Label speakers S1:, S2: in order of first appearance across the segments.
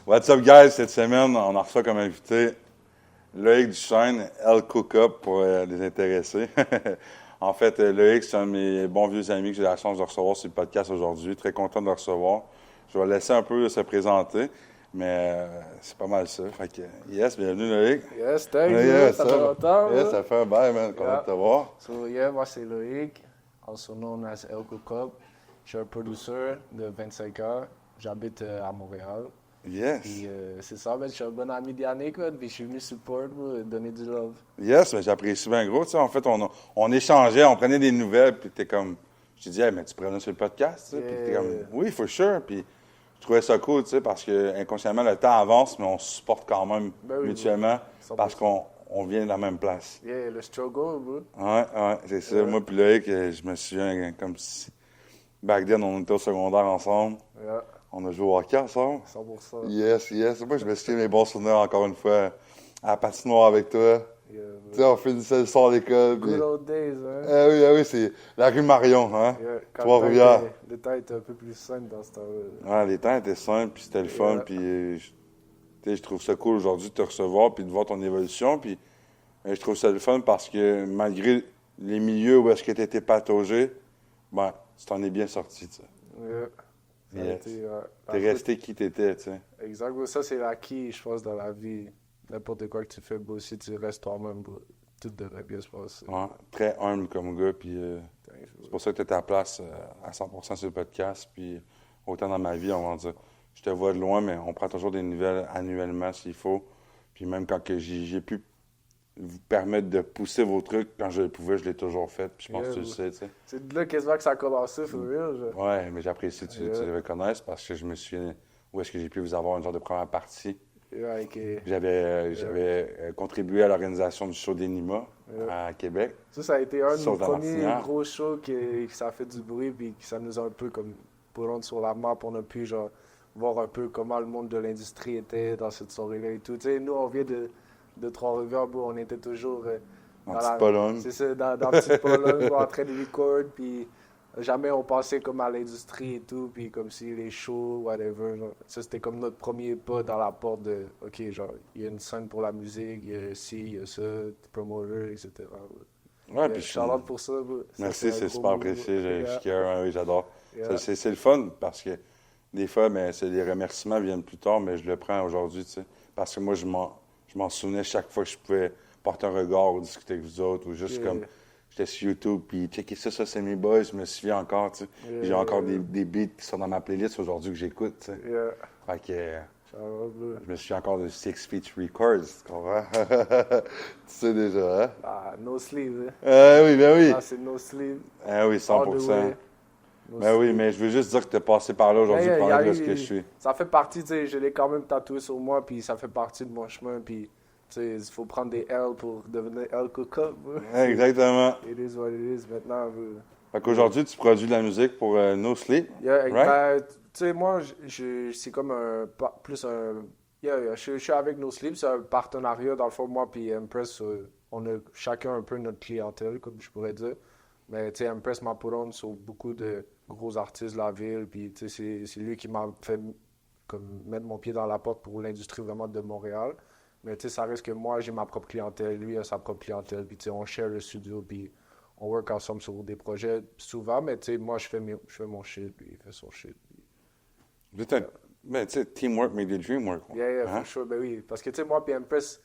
S1: What's up, guys? Cette semaine, on a reçu comme invité Loïc Duchesne, El Cook-Up pour les intéressés. En fait, Loïc, c'est un de mes bons vieux amis que j'ai la chance de recevoir sur le podcast aujourd'hui. Très content de le recevoir. Je vais laisser un peu se présenter, mais c'est pas mal ça. Fait que, yes, bienvenue Loïc.
S2: Yes, thank you.
S1: Yes,
S2: Ça fait longtemps.
S1: Yes, ça fait un bail, man. Content de te voir.
S2: So, moi c'est Loïc, also known as El Cook-Up. Je suis un producer de 25 ans. J'habite à Montréal.
S1: Yes.
S2: Puis c'est ça, je suis un bon ami d'Yannick, puis je suis venu support, donner du love.
S1: Yes, mais j'apprécie bien gros. Tu sais, en fait, on échangeait, on prenait des nouvelles, puis t'es comme... Je te dis, hey, mais tu prenais sur le podcast, tu sais, puis t'es comme, oui, for sure. Puis je trouvais ça cool, tu sais, parce que inconsciemment, le temps avance, mais on se supporte quand même mutuellement, parce qu'on vient de la même place.
S2: Yeah, le struggle, bro.
S1: Ouais, c'est ça. Moi puis Loïc, je me souviens comme si... Back then, on était au secondaire ensemble.
S2: Yeah.
S1: On a joué au hockey ensemble.
S2: 100%.
S1: Yes. Moi, je me souviens mes bons souvenirs, encore une fois, à la patinoire avec toi.
S2: Yeah,
S1: tu sais, on finissait le soir à l'école.
S2: Good old days, hein?
S1: Oui, c'est la rue Marion, hein?
S2: Yeah,
S1: Trois-Rivières.
S2: Le temps était un peu plus simple dans ce temps-là.
S1: Ouais, les temps étaient simples, puis c'était le fun, puis je trouve ça cool aujourd'hui de te recevoir, puis de voir ton évolution, puis je trouve ça le fun parce que malgré les milieux où est-ce que tu étais pataugé, ben, tu t'en es bien sorti, tu sais.
S2: Yeah.
S1: Yes. T'es resté qui t'étais, tu sais.
S2: Exact. Ça, c'est l'acquis, je pense, dans la vie. N'importe quoi que tu fais, si tu restes toi-même, tout devrait bien se passer.
S1: Ouais, très humble comme gars, puis c'est pour ça que tu es à ta place à 100% sur le podcast, puis autant dans ma vie, on va dire, je te vois de loin, mais on prend toujours des nouvelles annuellement s'il faut, puis même quand que j'ai pu vous permettre de pousser vos trucs, quand je le pouvais, je l'ai toujours fait, puis je pense que tu le sais, tu sais.
S2: C'est de là quasiment que ça a commencé, for real.
S1: Ouais, mais j'apprécie que tu le reconnaisses, parce que je me souviens où est-ce que j'ai pu vous avoir une genre de première partie.
S2: Yeah, okay.
S1: J'avais contribué à l'organisation du show d'Enima à Québec.
S2: Ça a été un de nos premiers gros shows qui ça a fait du bruit puis que ça nous a un peu comme pour rendre sur la map. On a pu genre voir un peu comment le monde de l'industrie était dans cette soirée-là et tout. Tu sais, nous, on vient de Trois-Rivières, on était toujours
S1: dans la petite Pologne.
S2: C'est ça, dans la petite Pologne, en train de record, puis jamais on pensait comme à l'industrie et tout, puis comme si les shows, whatever. Genre, ça, c'était comme notre premier pas dans la porte de, OK, genre, il y a une scène pour la musique, il y a ci, il y a ça, promoter, etc.
S1: Ouais, puis
S2: Charlotte pour ça.
S1: Merci, c'est super apprécié. Oui, j'adore. Yeah. C'est le fun parce que des fois, les remerciements viennent plus tard, mais je le prends aujourd'hui, tu sais. Parce que moi, je m'en souvenais chaque fois que je pouvais porter un regard ou discuter avec vous autres, ou juste comme j'étais sur YouTube, puis checker ça, c'est mes boys, je me souviens encore, tu sais. J'ai encore des beats qui sont dans ma playlist aujourd'hui que j'écoute, tu sais. Fait que je me souviens encore de Six Feet Records, tu comprends? Tu sais déjà, hein?
S2: Ah, no sleeve,
S1: hein? Oui.
S2: Ah, c'est no sleeve.
S1: Ah oui, 100%. Oui, mais je veux juste dire que tu es passé par là aujourd'hui pour parler de ce que je suis.
S2: Ça fait partie, tu sais, je l'ai quand même tatoué sur moi, puis ça fait partie de mon chemin, puis tu sais, il faut prendre des L pour devenir El Cook-Up.
S1: Exactement.
S2: It is what it is maintenant.
S1: Fait qu'aujourd'hui, tu produis de la musique pour No Sleep,
S2: right?
S1: Ben,
S2: tu sais, moi, c'est comme plus un... je suis avec No Sleep, c'est un partenariat, dans le fond, moi puis Empress, on a chacun un peu notre clientèle, comme je pourrais dire. Mais tu sais, Empress m'a put on sur beaucoup de gros artistes de la ville, puis tu sais, c'est lui qui m'a fait comme mettre mon pied dans la porte pour l'industrie vraiment de Montréal. Mais tu sais, ça reste que moi, j'ai ma propre clientèle, lui a sa propre clientèle, puis tu sais, on share le studio, puis on work ensemble sur des projets souvent, mais tu sais, moi, je fais mon shit, puis il fait son shit.
S1: Mais tu sais, teamwork make the dream work.
S2: Yeah, for sure, ben oui. Parce que tu sais, moi puis Empress,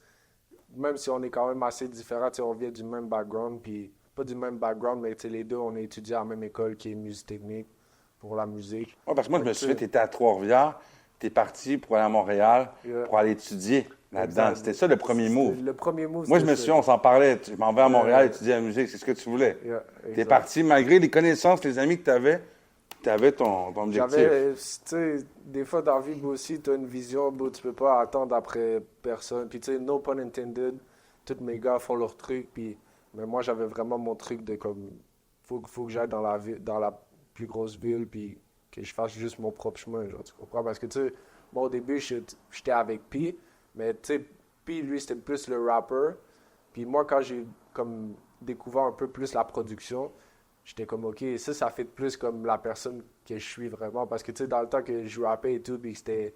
S2: même si on est quand même assez différents, tu sais, on vient du même background, puis pas du même background, mais tu sais, les deux, on a étudié à la même école qui est musique technique pour la musique.
S1: Ouais, parce que moi, je me souviens, tu étais à Trois-Rivières, tu es parti pour aller à Montréal, pour aller étudier là-dedans. C'était ça le premier move.
S2: Le premier move.
S1: Moi, je me souviens, on s'en parlait. Je m'en vais à Montréal étudier la musique, c'est ce que tu voulais. Tu es parti, malgré les connaissances, les amis que tu avais ton objectif.
S2: Tu sais, des fois dans la vie, aussi, tu as une vision, tu peux pas attendre après personne. Puis, tu sais, no pun intended, tous mes gars font leur truc. Puis, mais moi, j'avais vraiment mon truc de comme, faut que j'aille dans la plus grosse ville, puis que je fasse juste mon propre chemin, genre, tu comprends? Parce que, tu sais, moi, au début, j'étais avec P, mais, tu sais, P, lui, c'était plus le rapper. Puis moi, quand j'ai, comme, découvert un peu plus la production, j'étais comme, OK, ça fait plus comme la personne que je suis vraiment. Parce que, tu sais, dans le temps que je rappais et tout, puis c'était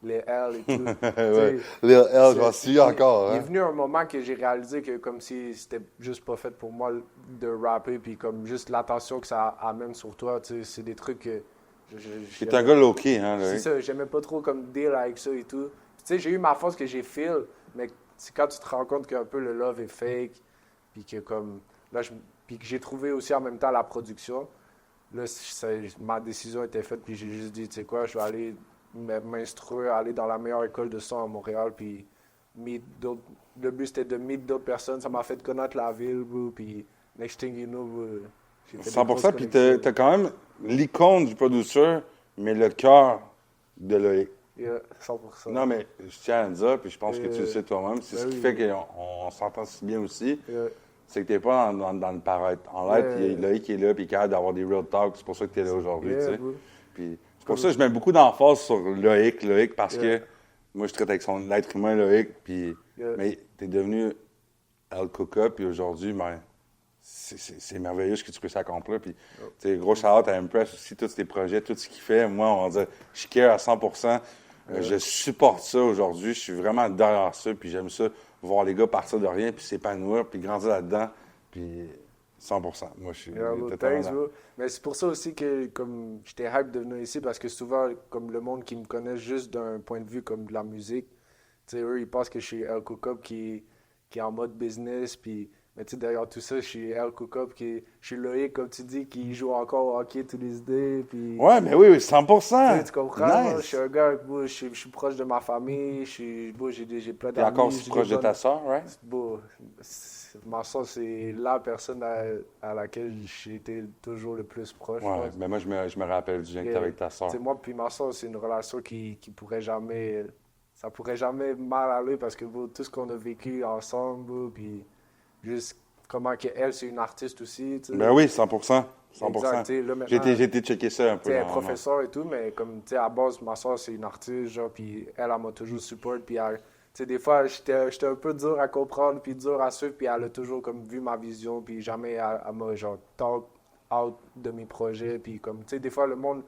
S2: les L et tout.
S1: Ouais. Lil L, j'en suis encore.
S2: Il est
S1: Hein?
S2: venu un moment que j'ai réalisé que comme si c'était juste pas fait pour moi de rapper, puis comme juste l'attention que ça amène sur toi, tu sais, c'est des trucs que...
S1: T'es un gars low-key, hein,
S2: C'est
S1: Loïc?
S2: ça, j'aimais pas trop comme deal avec ça et tout. Tu sais, j'ai eu ma phase que j'ai feel, mais c'est quand tu te rends compte qu'un peu le love est fake, puis que comme... Là, puis que j'ai trouvé aussi en même temps la production. Là, ma décision était faite, puis j'ai juste dit, tu sais quoi, je vais aller m'instruire, aller dans la meilleure école de son à Montréal, puis meet d'autres. Le but, c'était de meet d'autres personnes. Ça m'a fait connaître la ville, bro, puis next thing you know, bro, j'ai fait des
S1: 100%,
S2: grosses
S1: puis
S2: connexions.
S1: t'as quand même l'icône du producer, mais le cœur de Loïc.
S2: Yeah, 100%.
S1: Non, mais je tiens à le dire, puis je pense que tu le sais toi-même, c'est
S2: Ben
S1: ce qui
S2: oui.
S1: fait qu'on s'entend si bien aussi,
S2: Yeah.
S1: c'est que t'es pas dans le paraître. En live, puis Loïc est là, puis il est capable d'avoir des real talks, c'est pour ça que t'es là aujourd'hui, tu
S2: Yeah,
S1: sais.
S2: bro.
S1: Puis c'est pour ça que je mets beaucoup d'emphase sur Loïc, parce
S2: Yeah.
S1: que moi, je traite avec l'être humain Loïc, puis
S2: Yeah.
S1: mais t'es devenu El Coca, puis aujourd'hui, ben, c'est merveilleux ce que tu peux s'accomplir. Puis, tu sais, gros shout-out à Impress aussi, tous tes projets, tout ce qu'il fait. Moi, on va dire, je care à 100%. Je supporte ça aujourd'hui. Je suis vraiment derrière ça, puis j'aime ça, voir les gars partir de rien, puis s'épanouir, puis grandir là-dedans. Puis 100%. Moi, je suis
S2: Yeah, bro,
S1: totalement
S2: thanks, bro. Mais c'est pour ça aussi que comme j'étais hype de venir ici parce que souvent, comme le monde qui me connaît juste d'un point de vue comme de la musique, tu sais, eux, ils pensent que je suis El Cook qui est en mode business, puis mais tu sais, derrière tout ça, je suis El Cook je suis Loïc, comme tu dis, qui joue encore au hockey tous les days, puis...
S1: Ouais, mais oui, 100%.
S2: Tu sais, tu comprends? Moi, je
S1: Nice.
S2: suis un gars, bro, je suis proche de ma famille, j'ai plein
S1: T'es
S2: d'amis.
S1: encore aussi
S2: j'ai
S1: proche
S2: des
S1: de ta
S2: bonnes-
S1: sœur, right?
S2: Bon, ma soeur, c'est la personne à laquelle j'ai été toujours le plus proche, je
S1: Ouais,
S2: pense.
S1: mais moi, je me rappelle du lien que
S2: Yeah.
S1: t'as avec ta sœur.
S2: Tu sais, moi puis ma soeur, c'est une relation qui pourrait jamais... Ça pourrait jamais mal aller parce que bro, tout ce qu'on a vécu ensemble, bro, puis juste comment que elle, c'est une artiste aussi, tu sais.
S1: Ben oui, 100%. 100%.
S2: Exact, tu sais, là,
S1: J'ai
S2: maintenant,
S1: été checker ça un
S2: tu
S1: peu.
S2: sais, elle est
S1: normalement.
S2: professeur et tout, mais comme, tu sais, à base, ma soeur, c'est une artiste, genre, puis elle m'a toujours support, puis tu sais, des fois, j'étais un peu dur à comprendre, puis dur à suivre, puis elle a toujours, comme, vu ma vision, puis jamais elle m'a, genre, talk out de mes projets, puis comme, tu sais, des fois, le monde,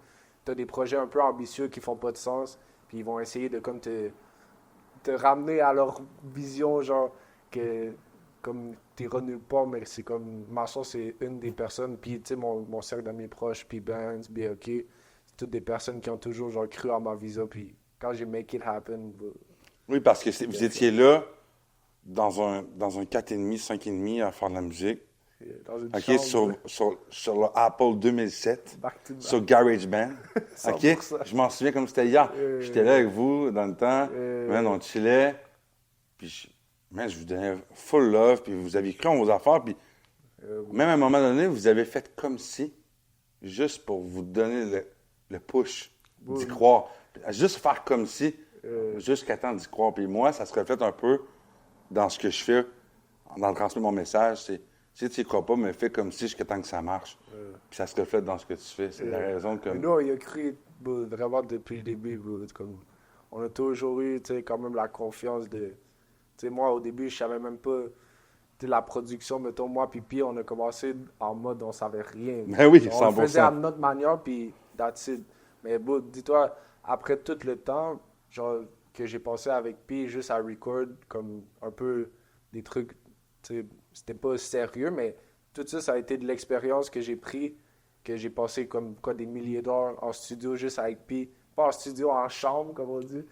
S2: t'as des projets un peu ambitieux qui font pas de sens, puis ils vont essayer de, comme, te ramener à leur vision, genre, que, comme, t'iras nulle part, mais c'est comme, ma soeur, c'est une des personnes, puis, tu sais, mon cercle d'amis proches, puis Benz, BOK, c'est toutes des personnes qui ont toujours, genre, cru à ma vision, puis quand j'ai make it happen,
S1: Oui, parce que vous étiez là dans un 4,5, 5,5 à faire de la musique.
S2: dans une
S1: OK,
S2: chambre,
S1: sur le Apple 2007,
S2: back to back.
S1: sur GarageBand. OK,
S2: 100%.
S1: je m'en souviens comme c'était hier. J'étais là avec vous dans le temps. Man, on chillait. Puis, je vous donnais full love. Puis, vous aviez cru en vos affaires. Puis, même à un moment donné, vous avez fait comme si, juste pour vous donner le push d'y croire. Juste faire comme si, jusqu'à temps d'y croire. Puis, moi, ça se reflète un peu dans ce que je fais, dans le transmettre mon message. C'est, si tu n'y crois pas, mais fais comme si jusqu'à temps que ça marche. Puis ça se reflète dans ce que tu fais. C'est la raison que...
S2: Mais nous, il a cru vraiment depuis le début. Comme, on a toujours eu quand même la confiance de. Tu sais, moi, au début, je savais même pas. Tu sais, la production, mettons, moi, puis on a commencé en mode on savait rien.
S1: Ben oui,
S2: On le
S1: 100%.
S2: faisait à notre manière, puis that's it. Mais dis-toi, après tout le temps genre, que j'ai passé avec Pi juste à record, comme un peu des trucs, tu sais, c'était pas sérieux, mais tout ça, ça a été de l'expérience que j'ai pris, que j'ai passé comme quoi des milliers d'heures en studio juste avec Pi. Pas en studio, en chambre, comme on dit.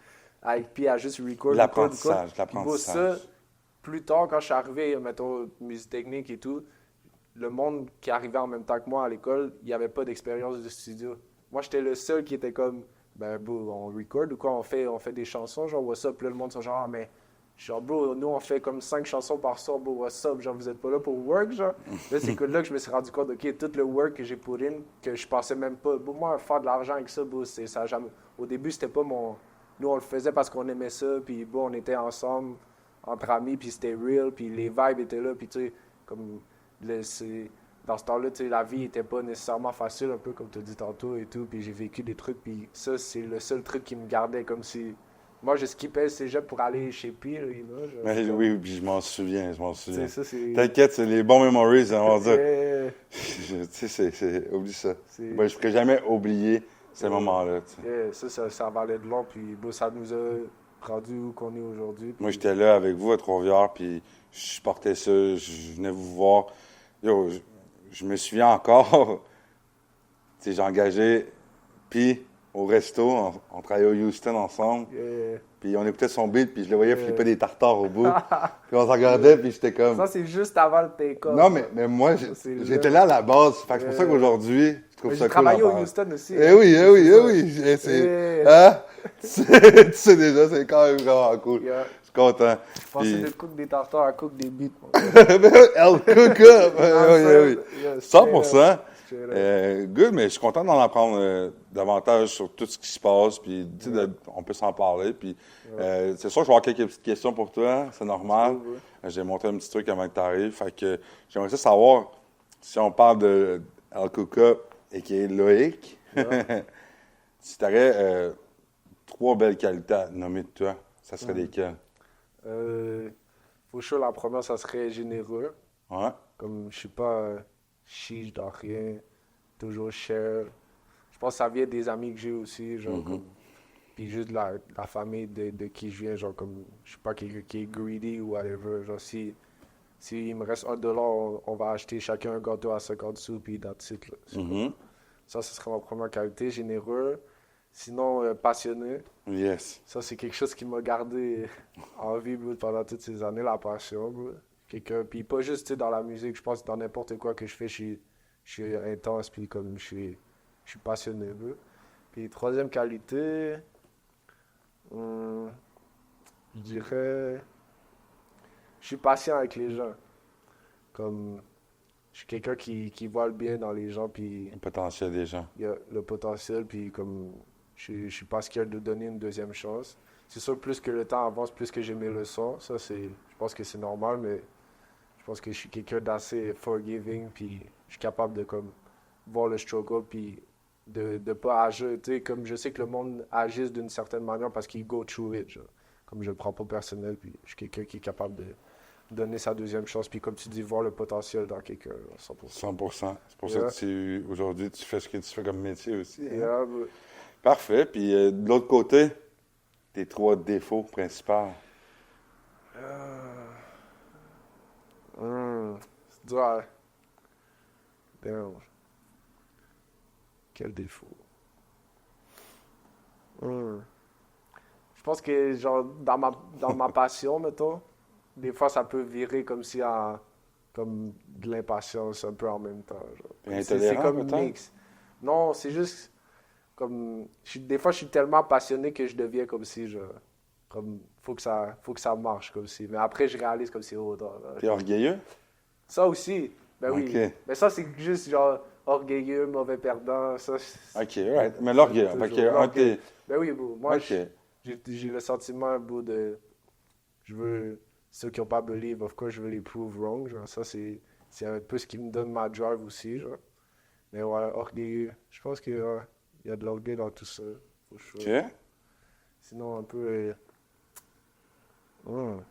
S2: Avec Pi à juste record.
S1: L'apprentissage.
S2: Ça, plus tard, quand je suis arrivé, mettons, musique technique et tout, le monde qui arrivait en même temps que moi à l'école, il n'y avait pas d'expérience de studio. Moi, j'étais le seul qui était comme, ben, bro, on record ou quoi, on fait des chansons, genre, what's up, puis là, le monde sont genre, ah, mais, genre, bro, nous, on fait comme 5 chansons par soir, bro, what's up, genre, vous êtes pas là pour work, genre. Là, c'est que là que je me suis rendu compte, ok, tout le work que j'ai put in, que je pensais même pas, bro, moi, faire de l'argent avec ça, bro, ça jamais. Au début, c'était pas mon. Nous, on le faisait parce qu'on aimait ça, puis bon, on était ensemble, entre amis, puis c'était real, puis les vibes étaient là, puis tu sais, comme, dans ce temps-là, tu sais, la vie était pas nécessairement facile, un peu comme tu as dit tantôt et tout, puis j'ai vécu des trucs, puis ça, c'est le seul truc qui me gardait, comme si... Moi, je skippais le cégep pour aller chez Pire,
S1: Oui, puis je m'en souviens.
S2: Ça, c'est...
S1: T'inquiète, c'est les bons memories, on va dire.
S2: Eh,
S1: Tu sais, oublie ça.
S2: C'est-
S1: Moi, je ne pourrais jamais oublier ces moments-là. Tu sais.
S2: Ça valait de long, puis ça nous a rendu où qu'on est aujourd'hui.
S1: Moi, j'étais là avec vous à Trois-Rivières, puis je portais ça, je venais vous voir. Yo, je me souviens encore, tu sais, j'ai engagé, puis au resto, on travaillait au Houston ensemble, puis on écoutait son beat, puis je le voyais flipper des tartares au bout. Puis on s'en regardait, puis j'étais comme...
S2: Ça, c'est juste avant le take-off.
S1: Non, mais moi, j'étais là à la base. Fait que c'est pour ça qu'aujourd'hui, je trouve ça cool. J'ai
S2: travaillé au Houston aussi.
S1: Oui. Hein? Tu sais déjà, c'est quand même vraiment cool. Je suis content.
S2: Je pensais de cook des tartares à cook des beats.
S1: Elle cook up! Oui. 100%. Good, mais je suis content d'en apprendre davantage sur tout ce qui se passe, puis on peut s'en parler. Puis c'est sûr que je vais avoir quelques petites questions pour toi, c'est normal. J'ai montré un petit truc avant que tu arrives. Fait que j'aimerais ça savoir si on parle de Al Kuka et qui est Loïc. Si tu aurais 3 belles qualités à nommer de toi, ça serait lesquelles?
S2: Pour sûr, la première, ça serait généreux.
S1: Ouais.
S2: Comme je suis pas chiche dans rien, toujours share. Je pense que ça vient des amis que j'ai aussi, genre comme. Puis juste de la famille de qui je viens, genre comme. Je suis pas quelqu'un qui est greedy ou whatever. Genre si il me reste $1, on va acheter chacun un gâteau à 50 sous, puis that's it. Là. Ça, ce serait ma première qualité, généreux. Sinon, passionné.
S1: Yes.
S2: Ça, c'est quelque chose qui m'a gardé en vie bro, pendant toutes ces années, la passion. Bro. Puis pas juste dans la musique, je pense que dans n'importe quoi que je fais, je suis intense, puis comme je suis passionné. Bro. Puis troisième qualité, je dirais, je suis patient avec les gens. Comme, je suis quelqu'un qui voit le bien dans les gens, puis...
S1: Le potentiel des gens.
S2: Il y a le potentiel, puis comme... Je suis pas scared de donner une deuxième chance. C'est sûr, plus que le temps avance, plus que j'ai mes leçons. Ça, je pense que c'est normal, mais je pense que je suis quelqu'un d'assez forgiving, puis je suis capable de comme voir le struggle, puis de pas agir. Tu sais, comme je sais que le monde agisse d'une certaine manière parce qu'il go through it. Genre. Comme je le prends pas personnel, puis je suis quelqu'un qui est capable de donner sa deuxième chance, puis comme tu dis, voir le potentiel dans quelqu'un, 100%.
S1: 100%. C'est pour ça que aujourd'hui, tu fais ce que tu fais comme métier aussi.
S2: Hein?
S1: Parfait. Puis de l'autre côté, tes 3 défauts principaux.
S2: C'est dur. Damn. Quel défaut? Je pense que genre dans ma passion, mettons, des fois ça peut virer comme si comme de l'impatience un peu en même temps. C'est comme mix. Non, c'est juste comme des fois je suis tellement passionné que je deviens comme si comme faut que ça marche comme si. Mais après je réalise comme si
S1: T'es orgueilleux?
S2: Ça aussi. Ben oui.
S1: Okay.
S2: Mais ça c'est juste genre orgueilleux, mauvais perdant, ça.
S1: OK, right. Mais l'orgueil.
S2: Ben oui, bro. Moi j'ai le sentiment beau de je veux ceux qui n'ont pas believe, of course, je veux les prove wrong. Genre, ça, c'est un peu ce qui me donne ma drive aussi. Genre. Mais ouais, orgueilleux. Je pense qu'il y a de l'orgueil dans tout ça.
S1: OK.
S2: Sinon, un peu. OK.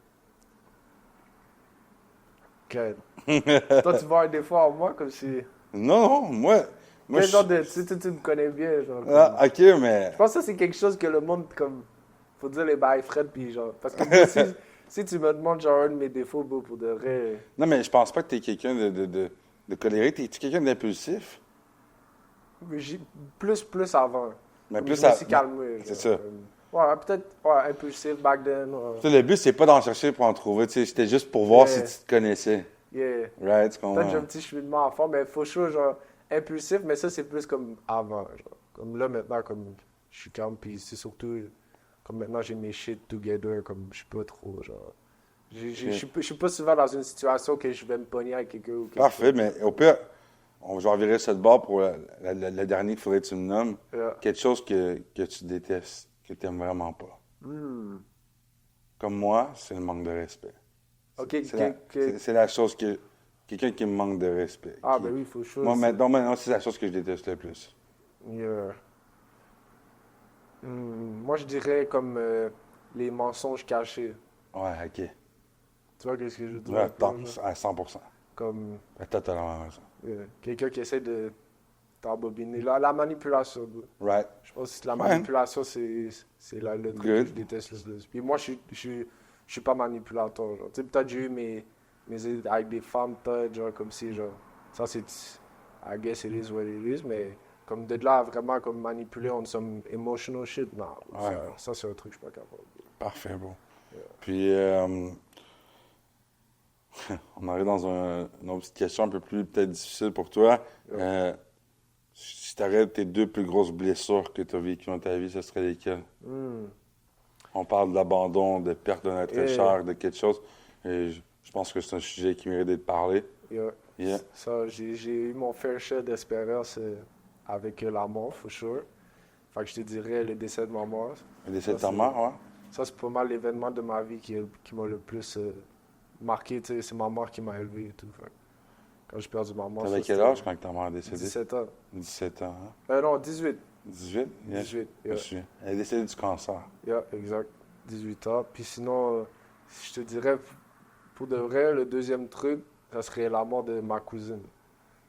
S2: Toi, tu vois un défaut en moi comme si.
S1: Non, moi.
S2: Quel genre de. Tu me connais bien. Genre,
S1: OK, mais.
S2: Je pense que ça, c'est quelque chose que le monde, comme. Faut dire les bails Fred, puis genre. Parce que si tu me demandes genre un de mes défauts, beau, pour de vrai.
S1: Non, mais je pense pas que t'es quelqu'un de colérique. T'es-tu quelqu'un d'impulsif?
S2: Plus avant.
S1: Mais plus
S2: je me suis calmé.
S1: C'est ça.
S2: Ouais, peut-être impulsif back then.
S1: Le but, c'est pas d'en chercher pour en trouver. C'était juste pour voir si tu te connaissais.
S2: Yeah.
S1: Right, tu comprends?
S2: Peut-être j'ai un petit cheminement à faire, mais faut chaud, genre impulsif, mais ça, c'est plus comme avant. Genre. Comme là, maintenant, comme je suis calme, puis c'est surtout. Comme maintenant, j'ai mes shit together, comme je suis pas trop, genre. Je suis pas souvent dans une situation que je vais me pogner avec quelqu'un ou quelque
S1: Parfait,
S2: chose.
S1: Mais au pire, je vais revirer cette barre pour le dernier qu'il faudrait que tu me nommes. Quelque chose que tu détestes, que tu n'aimes vraiment pas. Comme moi, c'est le manque de respect.
S2: Okay,
S1: c'est la chose que... Quelqu'un qui me manque de respect.
S2: Ben oui, il faut chose.
S1: Moi, maintenant, c'est la chose que je déteste le plus.
S2: Yeah. Moi, je dirais comme les mensonges cachés.
S1: Ouais, OK.
S2: Tu vois qu'est-ce que je veux dire?
S1: Ouais, à 100%.
S2: Comme...
S1: Totalement raison.
S2: Quelqu'un qui essaie de t'embobiner. La manipulation, bro.
S1: Right.
S2: Je pense que la manipulation, c'est le truc que je déteste le plus. Puis moi, je suis pas manipulateur, genre. Tu sais, peut-être j'ai eu mes avec des femmes, peut-être, genre, comme si, genre, ça, c'est, I guess it is what it is, mais comme de là, à vraiment, comme manipuler on some emotional shit, non.
S1: Ouais.
S2: Ça, c'est un truc que je suis pas capable.
S1: Parfait, bon.
S2: Yeah.
S1: Puis, on arrive dans une autre petite question un peu plus, peut-être difficile pour toi.
S2: Yeah.
S1: Si tu arrêtes tes 2 plus grosses blessures que tu as vécues dans ta vie, ce serait lesquelles? On parle d'abandon, de perte d'un être cher, de quelque chose. Et je pense que c'est un sujet qui mérite d'être parlé.
S2: Yeah. Ça, j'ai eu mon fair share d'expérience avec la mort, for sure. Fait que je te dirais le décès de ma mère.
S1: Le décès de ta mère, ouais?
S2: Ça, c'est pas mal l'événement de ma vie qui m'a le plus marqué. Tu sais, c'est ma mère qui m'a élevé et tout. Fait. Quand j'ai perdu ma mère.
S1: T'avais quel âge quand ta mère est décédée?
S2: 17 ans.
S1: 17 ans, hein?
S2: Non, 18.
S1: 18? Yeah.
S2: 18,
S1: Je me souviens. Elle est décédée du cancer.
S2: Yeah, exact. 18 ans. Puis sinon, je te dirais, pour de vrai, le deuxième truc, ça serait la mort de ma cousine.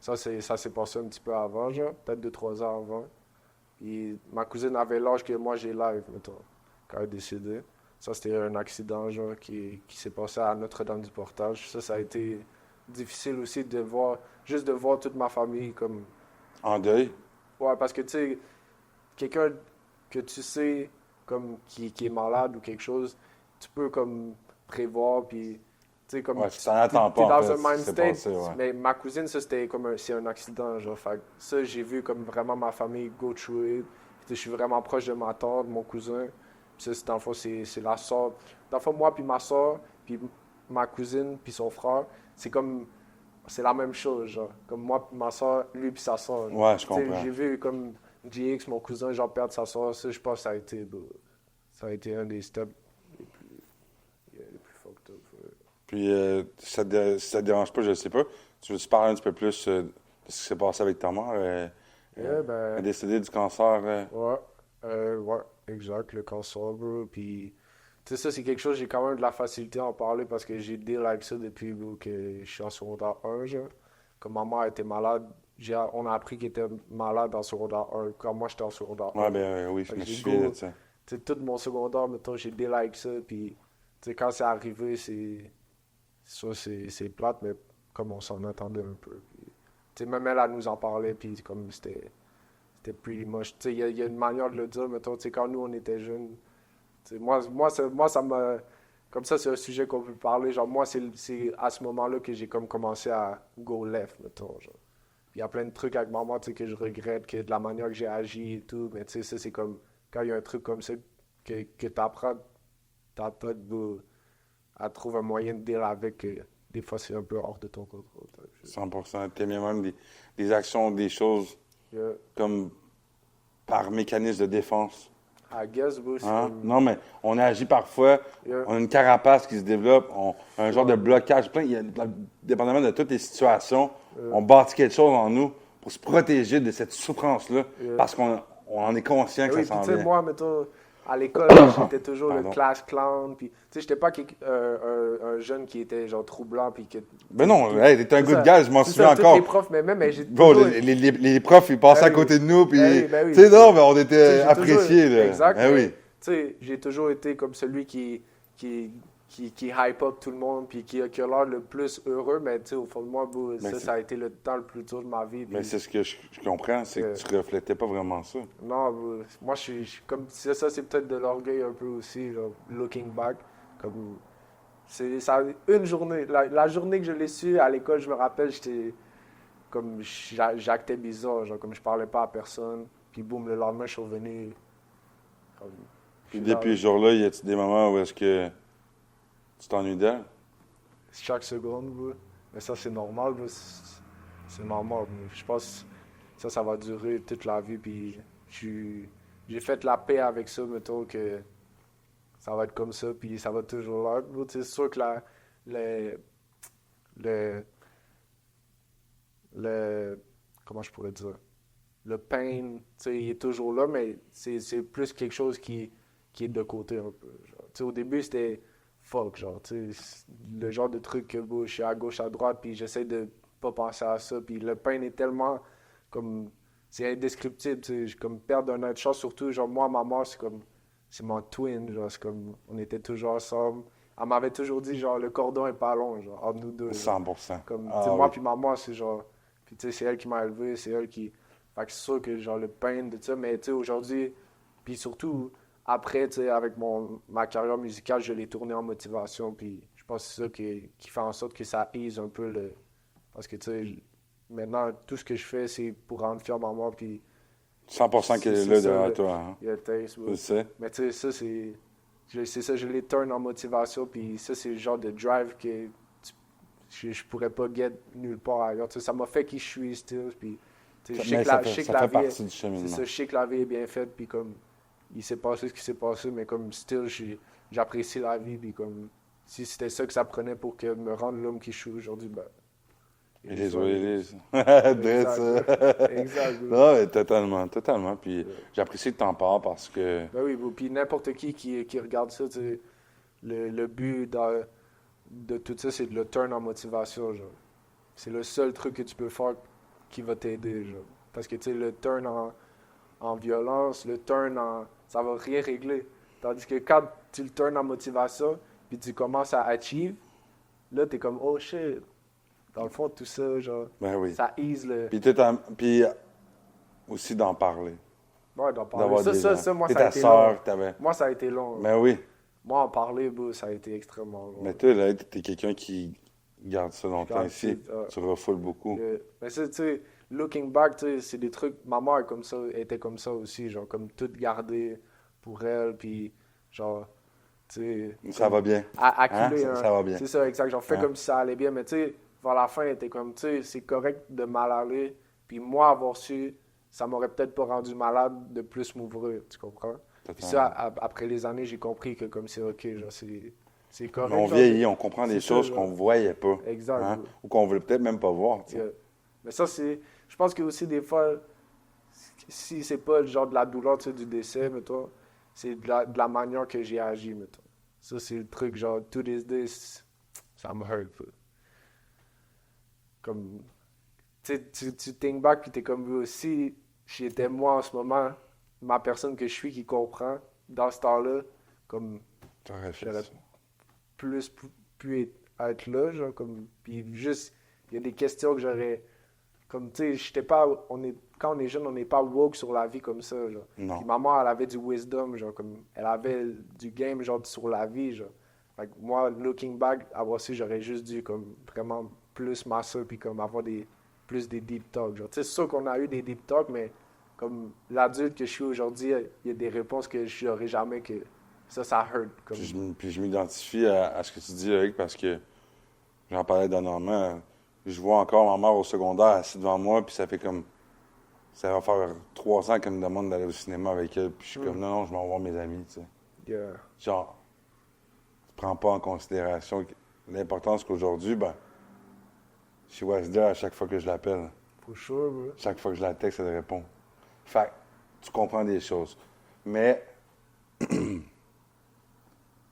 S2: Ça s'est passé un petit peu avant, genre, peut-être 2-3 ans avant. Puis ma cousine avait l'âge que moi j'ai live, mettons, quand elle est décédée. Ça, c'était un accident, genre, qui s'est passé à Notre-Dame-du-Portage. Ça a été difficile aussi de voir, juste de voir toute ma famille comme...
S1: En deuil?
S2: Ouais, parce que, tu sais, quelqu'un que tu sais, comme, qui est malade ou quelque chose, tu peux, comme, prévoir, puis... Comme,
S1: ouais, tu t'en attends pas,
S2: t'es dans
S1: en fait,
S2: un mind state,
S1: passé, ouais.
S2: mais ma cousine, ça, c'était comme c'est un accident, genre, fait ça, j'ai vu comme vraiment ma famille go through it, puis je suis vraiment proche de ma tante, de mon cousin, puis ça, dans le fond, c'est la soeur, dans le fond, moi, puis ma soeur, puis ma cousine, puis son frère, c'est comme, c'est la même chose, genre, comme moi, puis ma soeur, lui, puis sa soeur.
S1: Ouais, je comprends.
S2: J'ai vu, comme, GX, mon cousin, genre, perdre sa soeur, ça, je pense que ça a été un des steps les plus fucked up.
S1: Puis, si ça te dérange pas, je ne sais pas, tu veux-tu parler un petit peu plus de ce qui s'est passé avec ta mère? Elle est décédée du cancer.
S2: Ouais, exact, le cancer, bro. Puis, tu sais, ça, c'est quelque chose, j'ai quand même de la facilité à en parler parce que j'ai deal avec ça depuis bro, que je suis en secondaire 1, genre. Quand ma mère était malade, on a appris qu'elle était malade en secondaire 1, quand moi j'étais en secondaire 1.
S1: Ouais, ben oui, je me souviens de ça.
S2: Tu sais, tout mon secondaire, mettons, j'ai deal avec ça, puis, tu sais, quand c'est arrivé, c'est plate, mais comme on s'en attendait un peu. Puis, même elle nous en parlait, puis comme c'était pretty much. Il y a une manière de le dire, mettons, quand nous, on était jeunes. Moi, ça m'a... Comme ça, c'est un sujet qu'on peut parler. Genre, moi, c'est à ce moment-là que j'ai comme commencé à go left, mettons. Genre. Puis il y a plein de trucs avec maman, que je regrette, que de la manière que j'ai agi et tout. Mais tu sais, ça, c'est comme... Quand il y a un truc comme ça que t'apprends, ta tête, à trouver un moyen de deal avec, des fois, c'est un peu hors de ton contrôle.
S1: 100%. T'aimais même des actions, des choses comme par mécanisme de défense.
S2: I guess, bro,
S1: Hein? Non, mais on agit parfois, on a une carapace qui se développe, un genre de blocage. Dépendamment de toutes les situations, on bâtit quelque chose en nous pour se protéger de cette souffrance-là parce qu'on en est conscient que ça s'en vient.
S2: Moi, mettons... À l'école, j'étais toujours le class clown, puis tu sais, j'étais pas un jeune qui était genre troublant, puis que...
S1: Ben non, t'es un good guy, je m'en souviens encore.
S2: Les profs, mais j'ai
S1: bon, les profs, ils passaient à côté de nous, puis tu sais, non, mais on était appréciés, là.
S2: Exact,
S1: oui.
S2: Tu sais, j'ai toujours été comme celui qui hype up tout le monde, puis qui a l'air le plus heureux, mais tu sais, au fond de moi, ça a été le temps le plus dur de ma vie.
S1: Mais c'est ce que je comprends, c'est que tu reflétais pas vraiment ça.
S2: Non, moi, je suis comme... Ça, c'est peut-être de l'orgueil un peu aussi, genre, looking back. Comme... Ça, une journée, la journée que je l'ai su à l'école, je me rappelle, j'étais... Comme, j'actais bizarre, genre, comme je parlais pas à personne. Puis boum, le lendemain, je suis revenu... Comme,
S1: puis depuis ce jour-là, y a-t-il des moments où est-ce que tu t'ennuies d'elle?
S2: Chaque seconde, bro. Mais ça, c'est normal, bro. C'est normal. Je pense que ça va durer toute la vie. Puis j'ai fait la paix avec ça, mettons, que ça va être comme ça. Puis ça va toujours là. C'est sûr que comment je pourrais dire? Le pain, il est toujours là, mais c'est plus quelque chose qui est de côté un peu. Genre. Au début, c'était fuck, genre, le genre de truc que je suis à gauche, à droite, puis j'essaie de pas penser à ça. Puis le pain est tellement comme c'est indescriptible, tu sais. Comme perdre un être cher, surtout, genre, moi, ma mère, c'est mon twin, genre, c'est comme, on était toujours ensemble. Elle m'avait toujours dit, genre, le cordon est pas long, genre, entre nous deux, genre.
S1: 100%.
S2: Comme, tu sais,
S1: Ah
S2: moi
S1: oui.
S2: puis ma mère, c'est genre, puis tu sais, c'est elle qui m'a élevé, c'est elle qui, fait que c'est sûr que, genre, le pain de ça, mais tu sais, aujourd'hui, puis surtout, après, tu sais, avec ma carrière musicale, je l'ai tourné en motivation, puis je pense que c'est ça qui fait en sorte que ça ease un peu le, parce que, tu sais, maintenant, tout ce que je fais, c'est pour rendre fier maman, puis
S1: 100% qu'elle est
S2: c'est
S1: là
S2: ça,
S1: devant toi. Hein?
S2: il y a le taste,
S1: Tu
S2: ouais.
S1: le sais.
S2: Mais tu sais, ça, c'est ça, je les turn en motivation, puis ça, c'est le genre de drive que je pourrais pas get nulle part ailleurs. Tu sais, ça m'a fait qui je suis, still, puis tu sais, je sais
S1: Mais
S2: que la,
S1: ça
S2: je sais que
S1: fait
S2: la vie,
S1: partie du
S2: c'est
S1: cheminement.
S2: ça, je sais que la vie est bien faite, puis comme, il s'est passé ce qui s'est passé, mais comme, still, j'apprécie la vie, puis comme, si c'était ça que ça prenait pour que me rendre l'homme qui je suis aujourd'hui, ben,
S1: Et
S2: it
S1: les
S2: is what it
S1: Oilers.
S2: is.
S1: Dresse
S2: Exact,
S1: ça.
S2: exact, oui.
S1: Non, mais totalement, totalement. Puis j'apprécie que t'en parles parce que
S2: Ben oui, bon, puis n'importe qui regarde ça, tu sais, le but de tout ça, c'est de le turn en motivation, genre. C'est le seul truc que tu peux faire qui va t'aider, genre. Parce que, tu sais, le turn en violence, le turn en... ça va rien régler. Tandis que quand tu le turn en motivation, puis tu commences à achieve, là, t'es comme, oh shit. Dans le fond, tout ça, genre,
S1: ben oui.
S2: ça ease le...
S1: Puis aussi d'en parler.
S2: Ouais, d'en parler.
S1: D'avoir des gens.
S2: Ça, moi,
S1: T'es
S2: ça a
S1: ta
S2: été
S1: sœur,
S2: long.
S1: t'avais.
S2: Moi, ça a été long.
S1: Ben oui.
S2: Moi, en parler, bro, ça a été extrêmement long.
S1: Mais toi, là, t'es quelqu'un qui garde ça longtemps
S2: garde
S1: ici.
S2: ça,
S1: Tu refoules beaucoup.
S2: Mais ça, tu sais, looking back, tu sais, c'est des trucs. Ma mère comme ça, était comme ça aussi, genre, comme tout garder pour elle, puis genre, tu sais.
S1: Ça va bien.
S2: Acculer
S1: Hein? Ça va bien.
S2: C'est ça, exact. Genre, fais
S1: Hein?
S2: comme si ça allait bien, mais tu sais, vers la fin, elle était comme, tu sais, c'est correct de mal aller, puis moi, avoir su, ça m'aurait peut-être pas rendu malade de plus m'ouvrir, tu comprends? Puis ça, après les années, j'ai compris que comme c'est ok, genre, c'est correct.
S1: Mais on
S2: genre,
S1: vieillit, on comprend des
S2: c'est ça,
S1: choses
S2: genre.
S1: qu'on ne voyait pas.
S2: Exact.
S1: Hein? Ou qu'on ne voulait peut-être même pas voir. Tu sais.
S2: Mais ça, c'est. Je pense que aussi, des fois, si c'est pas le genre de la douleur, tu sais, du décès, mettons, c'est de la manière que j'ai agi, mettons. Ça, c'est le truc, genre, to this day, ça me hurt. Comme. Tu sais, tu think back, puis t'es comme, si j'étais moi en ce moment, ma personne que je suis qui comprend, dans ce temps-là, comme.
S1: T'aurais fait
S2: J'aurais
S1: ça.
S2: plus pu être là, genre, comme. Puis juste, il y a des questions que j'aurais. Comme, tu sais, j'étais pas. Quand on est jeune, on n'est pas woke sur la vie comme ça, genre.
S1: Non.
S2: Puis ma mère, elle avait du wisdom, genre, comme. Elle avait du game, genre, sur la vie, genre. Fait que moi, looking back, avoir su, j'aurais juste dû, comme, vraiment plus masser, puis comme, avoir plus des deep talks, genre. Tu sais, c'est sûr qu'on a eu des deep talks, mais comme l'adulte que je suis aujourd'hui, il y a des réponses que je n'aurais jamais que. Ça hurt. Comme...
S1: Puis je m'identifie à ce que tu dis, Eric, parce que j'en parlais dernièrement. Je vois encore ma mère au secondaire assise devant moi, puis ça fait comme. Ça va faire 3 ans qu'elle me demande d'aller au cinéma avec elle, puis je suis comme, non, je m'en vais voir mes amis, tu sais.
S2: Yeah.
S1: Genre, tu prends pas en considération l'importance qu'aujourd'hui, ben, she was there à chaque fois que je l'appelle.
S2: For sure, bro.
S1: Chaque fois que je la texte, elle répond. Fait que tu comprends des choses. Mais,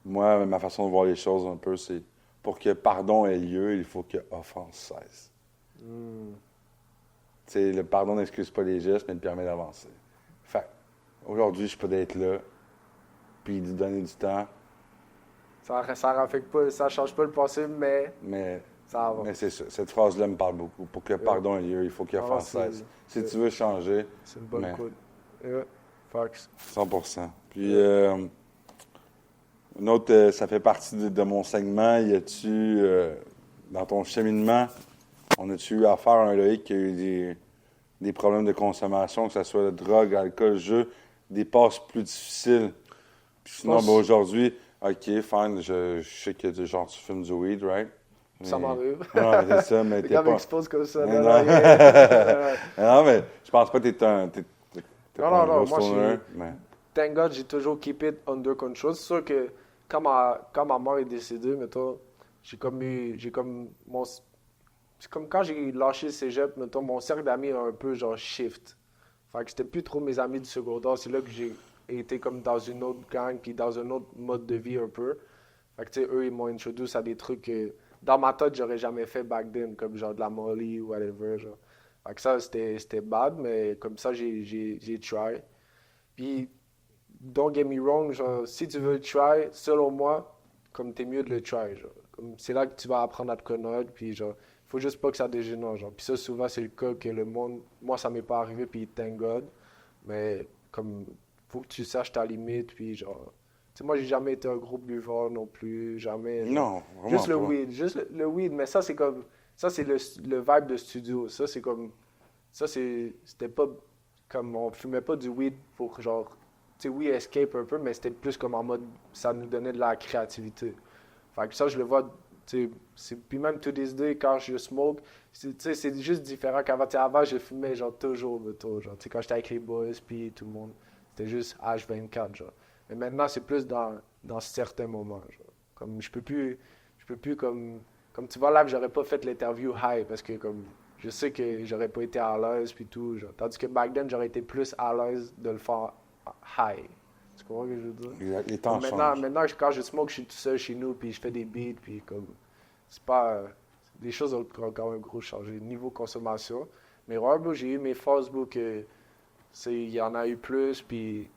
S1: moi, ma façon de voir les choses un peu, c'est pour que pardon ait lieu, il faut que offense cesse. Tu sais, le pardon n'excuse pas les gestes, mais il permet d'avancer. Fait que, aujourd'hui, je peux être là, puis lui donner du temps,
S2: Ça change pas le passé,
S1: mais
S2: ça va.
S1: Mais c'est ça. Cette phrase-là me parle beaucoup. Pour que pardon ait lieu, il faut qu'il
S2: Ah,
S1: offense cesse. Si tu veux changer,
S2: C'est une bonne
S1: mais-
S2: quote. Yeah. Facts.
S1: 100%. Puis, une autre, ça fait partie de mon segment. Y a-tu, dans ton cheminement, on a-tu eu affaire à un Loïc qui a eu des problèmes de consommation, que ce soit de drogue, alcool, jeu, des passes plus difficiles? Puis sinon,
S2: pense-
S1: ben, aujourd'hui, OK, fine, je sais que genre, tu fumes du weed, right?
S2: Ça
S1: Mais-
S2: m'arrive.
S1: Ouais, c'est ça, mais
S2: Les
S1: t'es
S2: gars
S1: pas...
S2: m'exposent comme ça.
S1: Mais
S2: Non,
S1: non.
S2: non, yeah.
S1: Non, mais je pense pas que t'es un
S2: Non,
S1: pas un
S2: non,
S1: gros
S2: moi,
S1: stoner, mais...
S2: Thank God, j'ai toujours keep it under control. C'est sûr que quand ma mère est décédée, mettons, j'ai comme mon... C'est comme quand j'ai lâché le cégep, mettons, mon cercle d'amis a un peu genre shift. Fait que c'était plus trop mes amis du secondaire. C'est là que j'ai été comme dans une autre gang, puis dans un autre mode de vie un peu. Fait que tu sais, eux, ils m'ont introduit à des trucs que dans ma tête, j'aurais jamais fait back then, comme genre de la molly ou whatever, genre. Fait que ça, c'était bad, mais comme ça, j'ai try. Puis, don't get me wrong, genre, si tu veux le try, selon moi, comme t'es mieux de le try, genre. Comme c'est là que tu vas apprendre à te connaître, puis genre, faut juste pas que ça dégénère, genre. Puis ça, souvent, c'est le cas que le monde, moi, ça m'est pas arrivé, puis thank God, mais comme, faut que tu saches ta limite, puis genre, tu sais, moi, j'ai jamais été un gros buveur non plus, jamais, genre.
S1: Non, vraiment
S2: Juste le
S1: pas.
S2: weed, juste le weed, mais ça, c'est comme, ça, c'est le vibe de studio, ça, c'est comme, ça, c'était pas, comme, on fumait pas du weed pour, genre, tu sais, oui, escape un peu, mais c'était plus comme en mode, ça nous donnait de la créativité. Fait que ça, je le vois, tu sais, puis même to this day, quand je smoke, tu sais, c'est juste différent qu'avant. Tu sais, avant, je fumais, genre, toujours, genre, tu sais, quand j'étais avec les boys, puis tout le monde, c'était juste H24, genre. Mais maintenant, c'est plus dans certains moments, genre. Comme, je peux plus, comme tu vois là, j'aurais pas fait l'interview high, parce que, comme, je sais que j'aurais pas été à l'aise, puis tout, genre. Tandis que back then, j'aurais été plus à l'aise de le faire high. Tu comprends ce que je veux dire?
S1: Les temps
S2: Maintenant,
S1: changent.
S2: maintenant, quand je smoke, je suis tout seul chez nous, puis je fais des beats, puis comme, c'est pas, les choses ont quand même gros changé, niveau consommation. Mais ouais, bro, j'ai eu mes phases, bro, que, il y en a eu plus, puis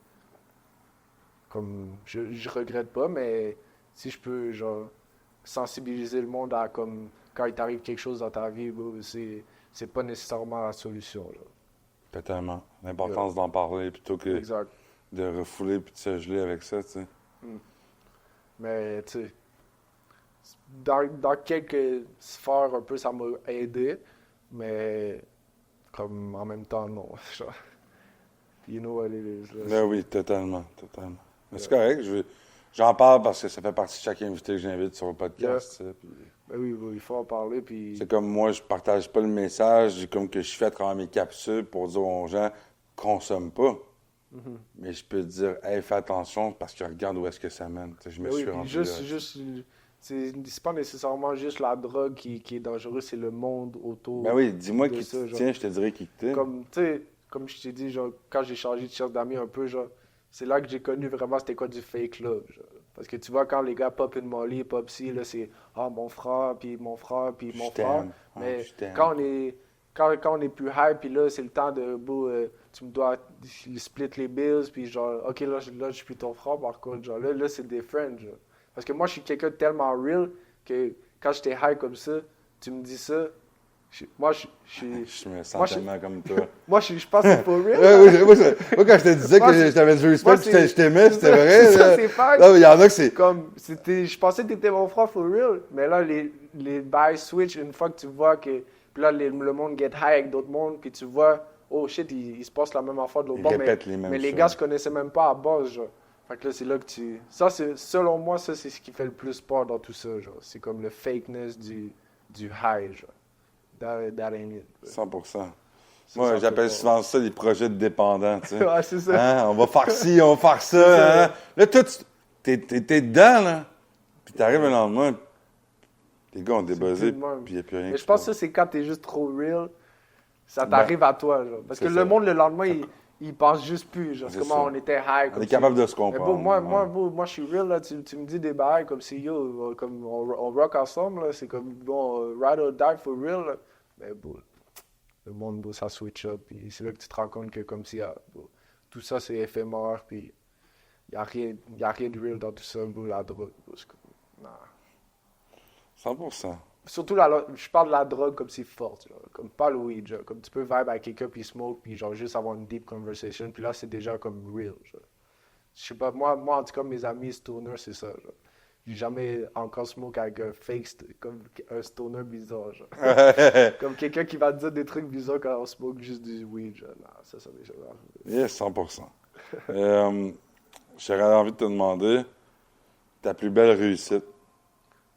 S2: comme, je regrette pas, mais si je peux, genre, sensibiliser le monde à, comme, quand il t'arrive quelque chose dans ta vie, bro, c'est pas nécessairement la solution, genre.
S1: Totalement. L'importance d'en parler plutôt que
S2: Exact.
S1: de refouler puis de se geler avec ça, tu sais.
S2: Mais, tu sais, dans quelques sphères, un peu, ça m'a aidé, mais comme en même temps, non. Genre, you know what it is. Là.
S1: Ben oui, totalement, totalement. Mais c'est correct, j'en parle parce que ça fait partie de chaque invité que j'invite sur le podcast, tu sais, puis
S2: Ben oui, il faut en parler, puis...
S1: c'est comme moi, je partage pas le message, comme que je fais à travers mes capsules pour dire aux gens, consomme pas. Mais je peux te dire, hey, fais attention parce que regarde où est-ce que ça mène. Tu sais, je me
S2: Ben oui,
S1: suis
S2: puis
S1: rendu
S2: juste, c'est pas nécessairement juste la drogue qui est dangereuse, c'est le monde autour
S1: Ben oui, dis-moi
S2: de
S1: qui
S2: ça,
S1: te
S2: genre.
S1: tient, je te dirai qui te tient.
S2: Comme, tu sais, comme je t'ai dit, genre, quand j'ai changé de cercle d'amis un peu, genre, c'est là que j'ai connu vraiment c'était quoi du fake love, genre. Parce que tu vois, quand les gars pop une molly, pop ci, là, c'est « Ah, mon frère, puis mon frère, puis mon
S1: Je
S2: frère.
S1: t'aime. »
S2: Mais
S1: je t'aime.
S2: quand on est plus high, puis là, c'est le temps de, tu me dois split les bills, puis genre, OK, là, je suis plus ton frère, par contre, genre, là c'est des friends, genre. Parce que moi, je suis quelqu'un de tellement real que quand j'étais high comme ça, tu me dis ça, moi, je suis...
S1: Je me sens
S2: Moi, je-
S1: tellement comme toi.
S2: Moi, je pense que c'est for real.
S1: Moi, quand je te disais
S2: Moi,
S1: que je t'avais du respect,
S2: moi,
S1: puis je t'aimais,
S2: c'est
S1: c'était
S2: ça,
S1: vrai.
S2: c'est ça,
S1: là.
S2: c'est fact.
S1: Non, mais il y en a que c'est.
S2: Comme, je pensais que t'étais mon frère for real. Mais là, les bails switch une fois que tu vois que. Puis là, le monde get high avec d'autres mondes, puis tu vois, oh shit, il se passe la même affaire de l'autre
S1: Ils
S2: bord.
S1: répètent les mêmes
S2: mais les
S1: choses.
S2: gars se connaissaient même pas à base, genre. Fait que là, c'est là que tu. Ça, selon moi, ça, c'est ce qui fait le plus peur dans tout ça, genre. C'est comme le fakeness du high, genre. That ain't it.
S1: 100%.
S2: Ça,
S1: Moi,
S2: ça
S1: j'appelle
S2: fait
S1: souvent ça des projets de dépendants, tu sais.
S2: peur. Ouais, c'est ça.
S1: Hein, on va faire ci, on va faire
S2: C'est ça.
S1: ça. Hein. Là, toi, t'es dedans, là. Puis t'arrives le lendemain, les gars ont débuzzé,
S2: plus de même.
S1: puis il n'y a plus rien.
S2: Mais
S1: qui
S2: je pense
S1: se
S2: que ça, c'est quand t'es juste trop real, ça
S1: Ben,
S2: t'arrive à toi, genre. Parce que
S1: c'est
S2: le
S1: ça.
S2: monde, le lendemain, il pense juste plus, genre.
S1: C'est
S2: Comment
S1: ça.
S2: on était high.
S1: On
S2: comme
S1: est
S2: si-
S1: capable de se
S2: Mais
S1: comprendre.
S2: moi, je suis real, là. Tu me dis des bails comme si, yo, comme on rock ensemble, là. C'est comme, bon, ride or die for real, là. Mais bon, le monde, bon, ça switch up. Puis c'est là que tu te rends compte que, comme si, bon, tout ça, c'est éphémère. Puis il n'y a rien de real dans tout ça, bon, la drogue. Bon, c'est comme, nah.
S1: 100%.
S2: Surtout, je parle de la drogue comme c'est forte, genre, comme pas le weed, genre, comme tu peux vibe avec quelqu'un puis smoke puis genre juste avoir une deep conversation puis là c'est déjà comme real, genre. Je sais pas, moi en tout cas mes amis stoners c'est ça, genre. J'ai jamais encore smoke avec un fake, comme un stoner bizarre, genre. Comme quelqu'un qui va te dire des trucs bizarres quand on smoke juste du weed, genre. Non, ça m'est jamais arrivé.
S1: Yes, 100%. J'aurais envie de te demander ta plus belle réussite.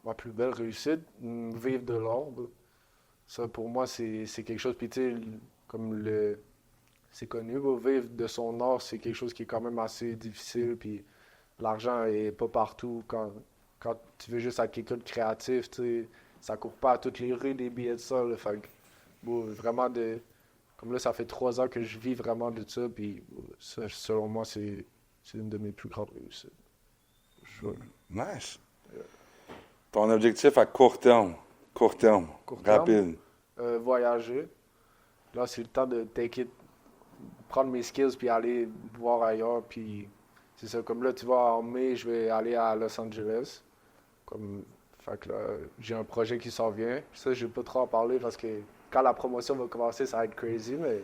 S2: Ma plus belle réussite, vivre de l'ordre. Ça, pour moi, c'est quelque chose. Puis, tu sais, comme c'est connu, vivre de son art, c'est quelque chose qui est quand même assez difficile. Puis, l'argent est pas partout. Quand tu veux juste être quelqu'un de créatif, tu sais, ça court pas à toutes les rues des billets de ça. Là. Fait que, vraiment, comme là, ça fait 3 ans que je vis vraiment de ça. Puis, ça, selon moi, c'est une de mes plus grandes réussites. Sure.
S1: Nice. Ton objectif à court terme,
S2: Court terme?
S1: rapide.
S2: Voyager. Là, c'est le temps de take it, prendre mes skills puis aller voir ailleurs. Puis c'est ça. Comme là, tu vois, en mai, je vais aller à Los Angeles. Fait que là, j'ai un projet qui s'en vient. Ça, je vais pas trop en parler parce que quand la promotion va commencer, ça va être crazy, mais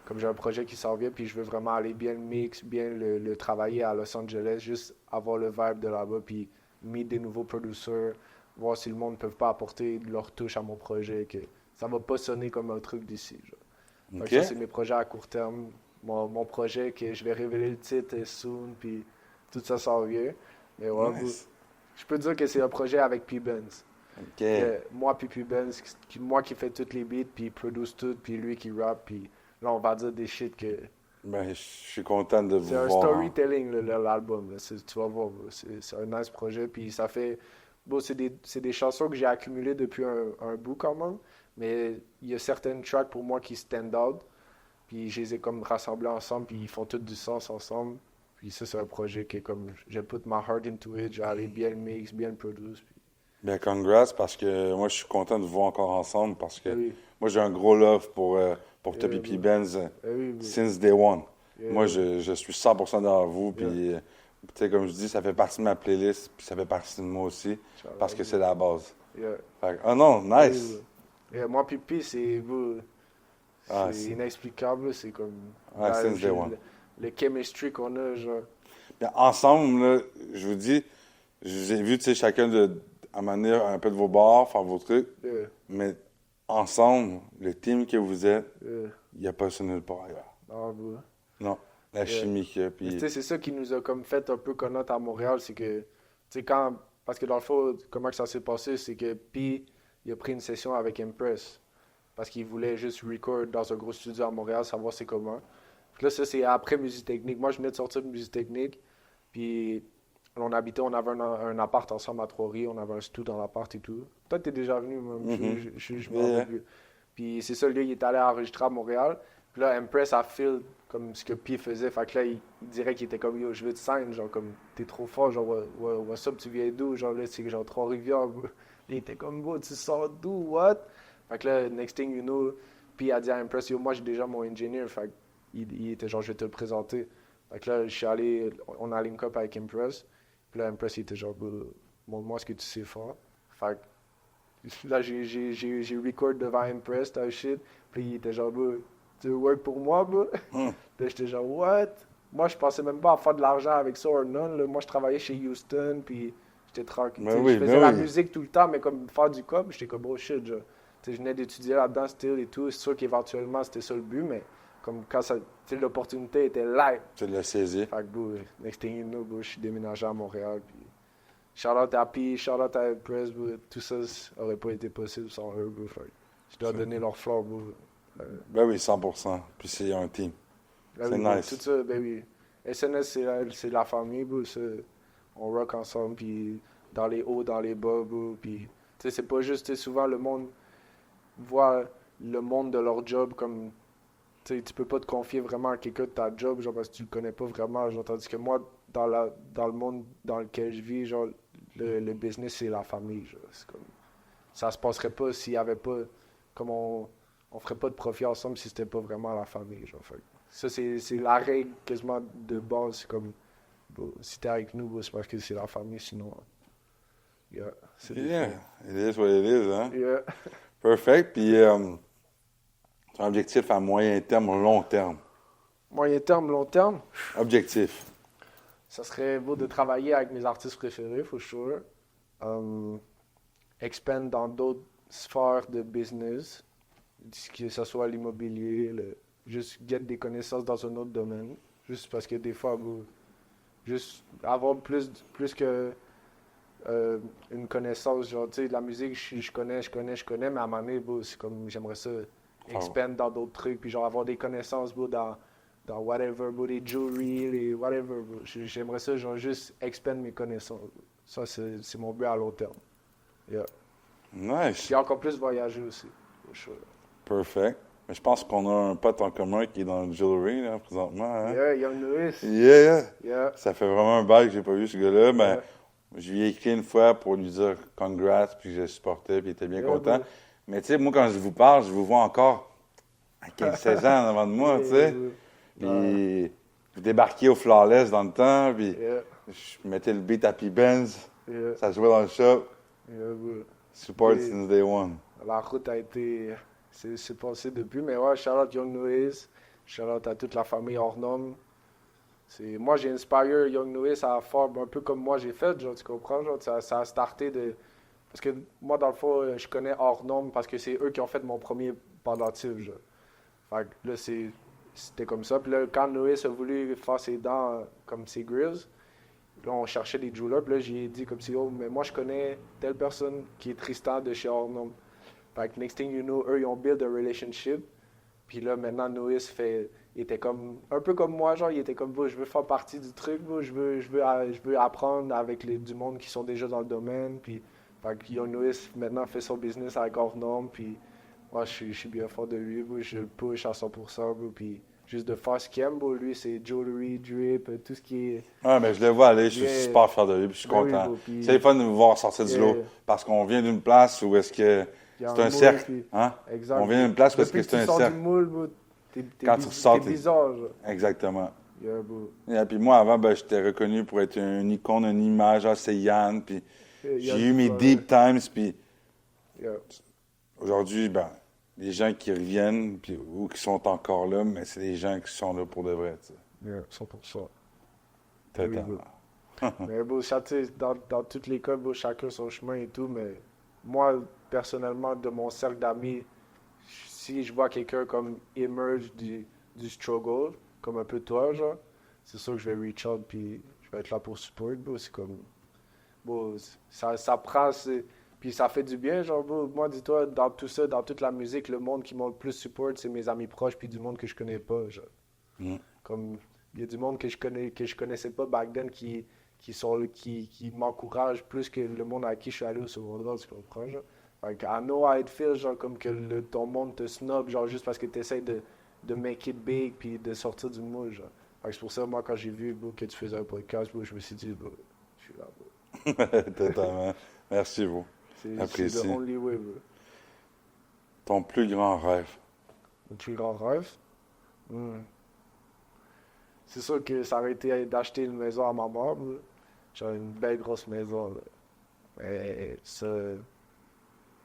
S2: comme j'ai un projet qui s'en vient, puis je veux vraiment aller bien le mix, bien le travailler à Los Angeles, juste avoir le vibe de là-bas, puis meet des nouveaux producers, voir si le monde ne peut pas apporter leur touche à mon projet, que ça va pas sonner comme un truc d'ici. Fait que ça, c'est mes projets à court terme. Mon projet, que je vais révéler le titre soon, puis tout ça s'en vient. Mais ouais,
S1: Nice.
S2: je peux dire que c'est un projet avec P-Benz.
S1: OK.
S2: Moi puis P-Benz, moi qui fais toutes les beats, puis il produce tout, puis lui qui rappe, puis là, on va dire des shit que...
S1: Ben, je suis content de vous
S2: C'est un
S1: voir.
S2: storytelling, l'album. Là. Tu vas voir, c'est un nice projet. Puis ça fait... Bon, c'est des chansons que j'ai accumulées depuis un bout quand même. Mais il y a certaines tracks pour moi qui stand out. Puis je les ai comme rassemblés ensemble. Puis ils font tout du sens ensemble. Puis ça, c'est un projet qui est comme... Je put my heart into it. J'ai allé bien le mix, bien le produce. Puis...
S1: Ben, congrats, parce que moi, je suis content de vous voir encore ensemble, parce que
S2: Oui.
S1: moi, j'ai un gros love pour Topi P. Benz
S2: Oui.
S1: since day one.
S2: Yeah.
S1: Moi, je suis 100% derrière vous, puis, tu sais, comme je dis, ça fait partie de ma playlist, puis ça fait partie de moi aussi, parce que c'est la base.
S2: Yeah.
S1: Fait que, oh non, nice!
S2: Oui. Moi, Pipi, c'est
S1: Ah, c'est-
S2: inexplicable. C'est comme...
S1: Ouais, since day one.
S2: Le chemistry qu'on a, genre...
S1: Bien, ensemble, là, je vous dis, je vous ai vu, tu sais, chacun amener un peu de vos bars, faire vos trucs, mais ensemble, le team que vous êtes, il n'y a pas ça nulle part ailleurs.
S2: Ah, bon.
S1: Non, la chimie qu'il y a, puis...
S2: Tu sais, c'est ça qui nous a comme fait un peu connaître à Montréal, c'est que, tu sais, quand... Parce que dans le fond, comment que ça s'est passé, c'est que Pi, il a pris une session avec Impress, parce qu'il voulait juste record dans un gros studio à Montréal, savoir c'est comment. Puis là, ça, c'est après Musique Technique. Moi, je venais de sortir de Musique Technique, puis on avait un appart ensemble à Trois-Rivières, on avait un studio dans l'appart et tout. Toi, t'es déjà venu, même, je me rappelle plus. Puis c'est ça, lui, il est allé enregistrer à Montréal. Puis là, Impress a feel comme ce que Pi faisait. Fait que là, il dirait qu'il était comme, yo, je veux te sign, genre, comme, t'es trop fort, genre, what's up, tu viens d'où? Genre, là, c'est genre Trois-Rivières. Il était comme, bro, tu sors d'où, what? Fait que là, next thing you know, Pi a dit à Impress, yo, moi, j'ai déjà mon engineer. Fait il était genre, je vais te le présenter. Fait que là, je suis allé, on a link up avec Impress. Puis là, Impress, il était genre, montre-moi ce que tu sais faire. Fait que là, j'ai record devant Impress, ta shit. Puis il était genre, tu veux work pour moi, bro? Puis j'étais genre, what? Moi, je pensais même pas à faire de l'argent avec ça or non. Là. Moi, je travaillais chez Houston, puis j'étais tranquille. Je faisais la musique tout le temps, mais comme faire du cop, j'étais comme, oh shit, genre. Je venais d'étudier là-dedans, still et tout. C'est sûr qu'éventuellement, c'était ça le but, mais comme quand l'opportunité était live.
S1: Tu l'as saisi.
S2: Fait que, next thing you know, je suis déménagé à Montréal. Puis, shout-out à Pi, shout-out à Press, tout ça aurait pas été possible sans eux. Je dois donner leur fleur.
S1: Ben oui, 100%. Puis c'est un team.
S2: Ben
S1: c'est nice.
S2: Tout ça, ben oui. SNS, c'est la famille. On rock ensemble, puis dans les hauts, dans les bas. Puis, c'est pas juste, souvent le monde voit le monde de leur job comme... Tu peux pas te confier vraiment à quelqu'un de ta job, genre, parce que tu le connais pas vraiment. Genre, tandis que moi, dans le monde dans lequel je vis, genre, le business, c'est la famille. Genre, c'est comme, ça se passerait pas s'il y avait pas... Comme on ferait pas de profit ensemble si c'était pas vraiment la famille. Genre, fait. Ça, c'est la règle quasiment de base. C'est comme, si t'es avec nous, c'est parce que c'est la famille, sinon...
S1: Yeah, it is what it is, hein?
S2: Yeah.
S1: Perfect. Puis, ton objectif à moyen terme, long terme?
S2: Moyen terme, long terme?
S1: Objectif?
S2: Ça serait beau de travailler avec mes artistes préférés, for sure. Expand dans d'autres sphères de business, que ce soit l'immobilier, juste get des connaissances dans un autre domaine. Juste parce que des fois, juste avoir plus que une connaissance, genre, tu sais, la musique, je connais, mais à un moment donné, c'est comme, j'aimerais ça expand dans d'autres trucs, puis genre avoir des connaissances, dans whatever, des jewelry, les whatever, j'aimerais ça, genre, juste expand mes connaissances. Ça, c'est mon but à long terme. Yeah.
S1: Nice.
S2: Puis encore plus voyager aussi. Sure.
S1: Perfect. Mais je pense qu'on a un pote en commun qui est dans le jewelry, là, présentement. Hein?
S2: Yeah, Young Louis.
S1: Yeah. Ça fait vraiment un bail que j'ai pas vu ce gars-là. Mais je lui ai écrit une fois pour lui dire congrats, puis que je le supportais, puis il était bien content. Mais tu sais, moi, quand je vous parle, je vous vois encore à 15-16 ans en avant de moi, tu sais. Puis,
S2: Ouais.
S1: je débarquais au Flawless dans le temps, puis
S2: Yeah,
S1: je mettais le beat à P-Benz,
S2: yeah,
S1: ça jouait dans le shop,
S2: yeah, bro.
S1: support
S2: Puis,
S1: since day one.
S2: la route a été. C'est passé depuis, mais ouais, shout out Young Noise, shout out à toute la famille hors norme. Moi, j'ai inspiré Young Noise à faire un peu comme moi j'ai fait, genre, tu comprends? Genre, ça a starté de. Parce que moi, dans le fond, je connais hors norme parce que c'est eux qui ont fait mon premier pendentif, genre. Fait que là, c'était comme ça. Puis là, quand Noise a voulu faire ses dents comme ses grills, là, on cherchait des jewelers. Puis là, j'ai dit comme si, oh, mais moi, je connais telle personne qui est Tristan de chez hors norme. Fait que next thing you know, eux, ils ont build a relationship. Puis là, maintenant, Nois il était comme, un peu comme moi, genre, il était comme, je veux faire partie du truc, je veux apprendre avec du monde qui sont déjà dans le domaine. Puis, fait que Young Nois, maintenant, fait son business avec hors norme. Puis, moi, je suis bien fort de lui, je le push à 100%, bro. Puis, juste de faire ce qu'il aime, bro, lui, c'est jewelry, drip, tout ce qui est.
S1: Ouais, mais je le vois aller, je suis
S2: Yeah.
S1: super fier de lui, puis je suis
S2: Ben oui,
S1: content.
S2: bro, puis-
S1: C'est le fun de nous voir sortir du
S2: Yeah.
S1: lot, parce qu'on vient d'une place où est-ce que
S2: Il y a
S1: c'est un
S2: moule,
S1: cercle,
S2: puis-
S1: hein?
S2: Exact.
S1: On vient d'une place où est-ce
S2: Depuis
S1: que c'est
S2: tu
S1: un
S2: sors
S1: cercle.
S2: du moule, bro,
S1: Quand tu ressors,
S2: t'es bizarre, genre.
S1: Exactement.
S2: Yeah, bro.
S1: Et puis moi, avant, ben, j'étais reconnu pour être une icône, une image, ah, c'est Yann, puis j'ai eu mes deep times, puis
S2: Yeah.
S1: aujourd'hui, ben, les gens qui reviennent, puis, ou qui sont encore là, mais c'est les gens qui sont là pour de vrai, tu sais.
S2: Yeah, 100%.
S1: Totalement.
S2: Mais bon, ça, tu sais, dans tous les cas, bon, chacun son chemin et tout, mais moi, personnellement, de mon cercle d'amis, si je vois quelqu'un comme emerge du struggle, comme un peu toi, genre, c'est sûr que je vais reach out, puis je vais être là pour support, bro. C'est comme, bon, ça prend, puis ça fait du bien, genre, bro. Moi, dis-toi, dans tout ça, dans toute la musique, le monde qui m'a le plus support, c'est mes amis proches, puis du monde que je connais pas, genre.
S1: Mm.
S2: Comme, il y a du monde que je connaissais pas back then qui m'encourage plus que le monde à qui je suis allé au secondaire, tu comprends, genre. Fait que I know how it feels, genre, comme que ton monde te snob, genre, juste parce que tu essaies de make it big puis de sortir du moule, genre. Fait que c'est pour ça, moi, quand j'ai vu, bro, que tu faisais un podcast, bro, je me suis dit, bro, je suis là, bro.
S1: Totalement. Merci, vous.
S2: C'est
S1: Apprécie.
S2: the only way, bro.
S1: Ton plus grand rêve.
S2: Le plus grand rêve? C'est sûr que ça aurait été d'acheter une maison à ma mère, bro. Genre une belle grosse maison, là. Mais ça,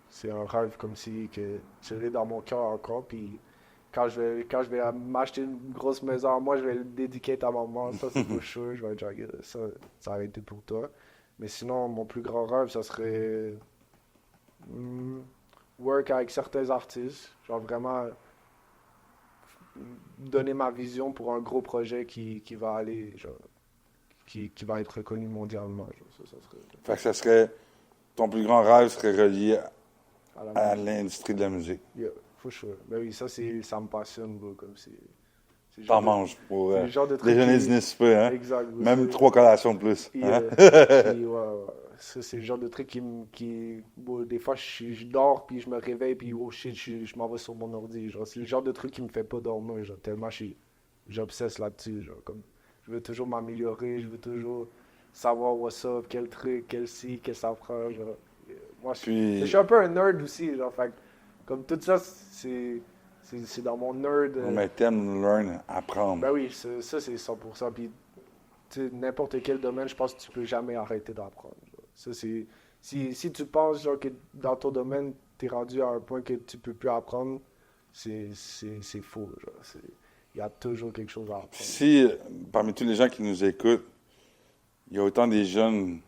S2: c'est un rêve comme si que je l'ai dans mon cœur encore. Puis quand je vais m'acheter une grosse maison à moi, je vais le dédier à maman. Ça, c'est pour sûr. Je vais dire, ça a été pour toi. Mais sinon, mon plus grand rêve, ça serait work avec certains artistes. Genre vraiment donner ma vision pour un gros projet qui va aller, genre, qui va être reconnu mondialement. Genre, ça serait
S1: Fait que ça serait. Ton plus grand rêve serait relié
S2: à la
S1: à
S2: musique.
S1: l'industrie de la musique.
S2: Yeah, for sure. Ben oui, ça me passionne, bro, comme c'est le
S1: T'en
S2: genre de-
S1: manges pour
S2: c'est le genre de truc
S1: déjeuner,
S2: qui-
S1: dîner, souper, hein?
S2: Exact, bro,
S1: Même
S2: c'est-
S1: 3 collations de plus.
S2: Puis,
S1: Hein?
S2: puis, ouais. Ça, c'est le genre de truc bon, des fois, je dors, puis je me réveille, puis oh shit, je m'en vais sur mon ordi. Genre, c'est le genre de truc qui me fait pas dormir, genre, tellement j'obsesse là-dessus, genre, comme, je veux toujours m'améliorer, je veux toujours savoir what's up, quel truc, quel ci, qu'est-ce que ça prend, genre. Moi, je suis un peu un nerd aussi, genre, fait que, comme tout ça, c'est dans mon nerd.
S1: On met thème, learn, apprendre.
S2: Ben oui, ça c'est 100%. Puis, tu sais, n'importe quel domaine, je pense que tu peux jamais arrêter d'apprendre. genre. Ça, c'est. Si tu penses genre, que dans ton domaine, tu es rendu à un point que tu peux plus apprendre, c'est faux. Il y a toujours quelque chose à apprendre.
S1: Si, parmi tous les gens qui nous écoutent, il y a autant des jeunes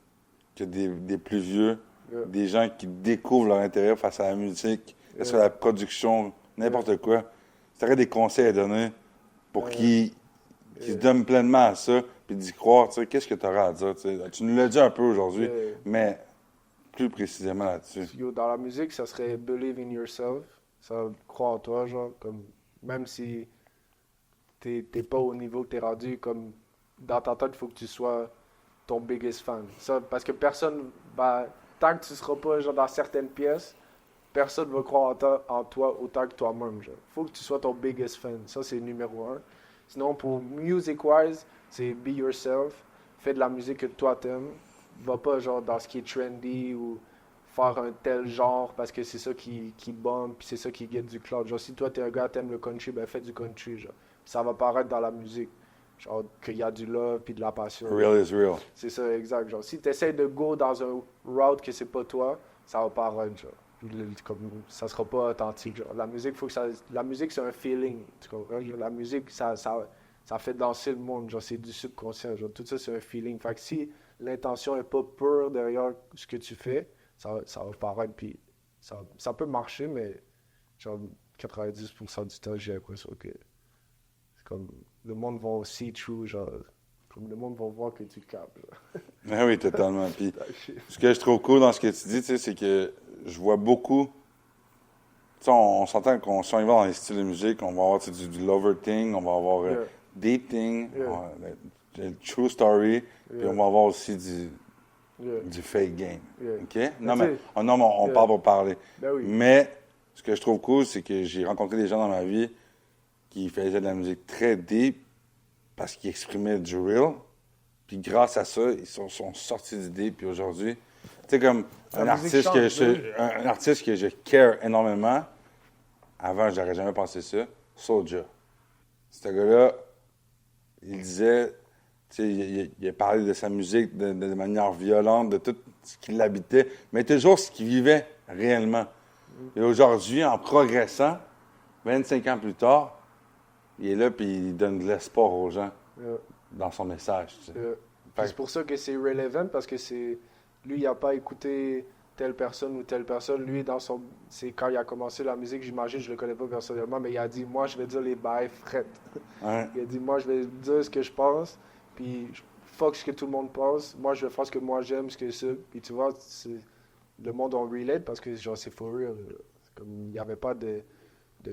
S1: que des plus vieux,
S2: Yeah.
S1: des gens qui découvrent leur intérêt face à la musique, face à la production, n'importe quoi. Si tu aurais des conseils à donner pour qu'ils se donnent pleinement à ça, puis d'y croire, tu sais, qu'est-ce que tu auras à dire? Tu sais? Tu nous l'as dit un peu aujourd'hui,
S2: Yeah.
S1: mais plus précisément là-dessus.
S2: Yo, dans la musique, ça serait believe in yourself. Ça, croire en toi, genre, comme, même si t'es pas au niveau que t'es rendu, comme, dans ta tête, il faut que tu sois ton biggest fan. Ça, parce que personne va, tant que tu seras pas, genre, dans certaines pièces, personne va croire en toi autant que toi-même, genre. Faut que tu sois ton biggest fan. Ça, c'est numéro un. Sinon, pour music-wise, c'est be yourself. Fais de la musique que toi t'aimes. Va pas, genre, dans ce qui est trendy ou faire un tel genre parce que c'est ça qui bombe, puis c'est ça qui gagne du cloud. Genre, si toi, t'es un gars, t'aimes le country, ben fais du country, genre. Ça va paraître dans la musique. Genre, qu'il y a du love puis de la passion.
S1: Real is real.
S2: C'est ça, exact. Genre, si t'essaies de go dans un route que c'est pas toi, ça va paraître, genre. Comme, ça sera pas authentique, genre. La musique, la musique, c'est un feeling, tu comprends? Genre, la musique, ça fait danser le monde, genre, c'est du subconscient, genre, tout ça, c'est un feeling. Fait que si l'intention est pas pure derrière ce que tu fais, ça va paraître, puis ça peut marcher, mais genre 90% du temps, j'ai l'impression que c'est comme le monde va see through, genre, comme le monde va voir que tu capes, genre.
S1: Ah oui, totalement. Puis, ce que je trouve cool dans ce que tu dis, tu sais, c'est que je vois beaucoup. Tu sais, on s'entend qu'on si on y va dans les styles de musique, on va avoir tu sais, du lover thing, on va avoir
S2: Yeah.
S1: deep thing,
S2: Yeah.
S1: le true story, puis
S2: Yeah.
S1: on va avoir aussi
S2: Yeah.
S1: du fake game.
S2: Yeah.
S1: OK? Non,
S2: Mais
S1: mais
S2: tu sais-
S1: on
S2: Yeah.
S1: parle pour parler.
S2: Ben oui.
S1: Mais ce que je trouve cool, c'est que j'ai rencontré des gens dans ma vie qui faisaient de la musique très deep parce qu'ils exprimaient du real. Puis grâce à ça, ils sont sortis d'idées. Puis aujourd'hui, tu sais, comme un
S2: La musique
S1: artiste,
S2: change,
S1: un artiste que je care énormément, avant, je n'aurais jamais pensé ça, Soulja. Ce gars-là, il disait, tu sais, il a parlé de sa musique de manière violente, de tout ce qui l'habitait, mais toujours ce qu'il vivait réellement. Et aujourd'hui, en progressant, 25 ans plus tard, il est là puis il donne de l'espoir aux gens
S2: Yeah.
S1: dans son message. Tu sais.
S2: Puis c'est pour ça que c'est relevant parce que c'est lui, il n'a pas écouté telle personne ou telle personne. Lui, c'est quand il a commencé la musique, j'imagine, je le connais pas personnellement, mais il a dit moi, je vais dire les bails frettes.
S1: Ouais.
S2: Il a dit moi, je vais dire ce que je pense, puis fuck ce que tout le monde pense. Moi, je vais faire ce que moi j'aime, ce que c'est. Puis tu vois, le monde on relate parce que genre c'est for real. C'est comme il n'y avait pas de